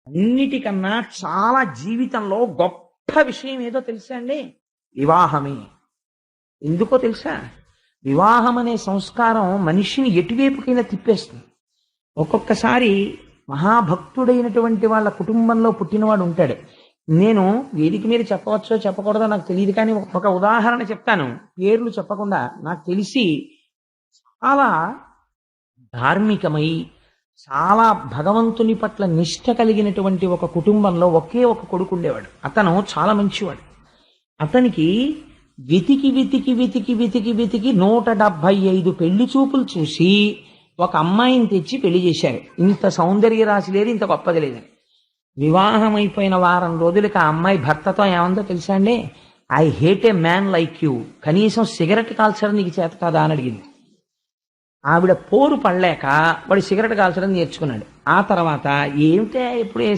అన్నిటికన్నా చాలా జీవితంలో గొప్ప విషయం ఏదో తెలుసా అండి? వివాహమే. ఎందుకో తెలుసా? వివాహం అనే సంస్కారం మనిషిని ఎటువైపుకైనా తిప్పేస్తుంది. ఒక్కొక్కసారి మహాభక్తుడైనటువంటి వాళ్ళ కుటుంబంలో పుట్టినవాడు ఉంటాడు. నేను వేదిక మీద చెప్పవచ్చో చెప్పకూడదో నాకు తెలియదు, కానీ ఒక ఉదాహరణ చెప్తాను. పేర్లు చెప్పకుండా. నాకు తెలిసి చాలా ధార్మికమై, చాలా భగవంతుని పట్ల నిష్ఠ కలిగినటువంటి ఒక కుటుంబంలో ఒకే ఒక కొడుకు ఉండేవాడు. అతను చాలా మంచివాడు. అతనికి వెతికి వెతికి వెతికి వెతికి వెతికి 175 పెళ్లి చూపులు చూసి ఒక అమ్మాయిని తెచ్చి పెళ్లి చేశారు. ఇంత సౌందర్య రాశి లేదు, ఇంత గొప్పది లేదని. వివాహం అయిపోయిన వారం రోజులకి ఆ అమ్మాయి భర్తతో ఏమందో తెలుసా అండి? I hate A man like you, కనీసం సిగరెట్ కాల్చడం నీకు చేత కాదా అని అడిగింది. ఆవిడ పోరు పడలేక వాడు సిగరెట్ కాల్చడం నేర్చుకున్నాడు. ఆ తర్వాత ఏమిటే ఇప్పుడు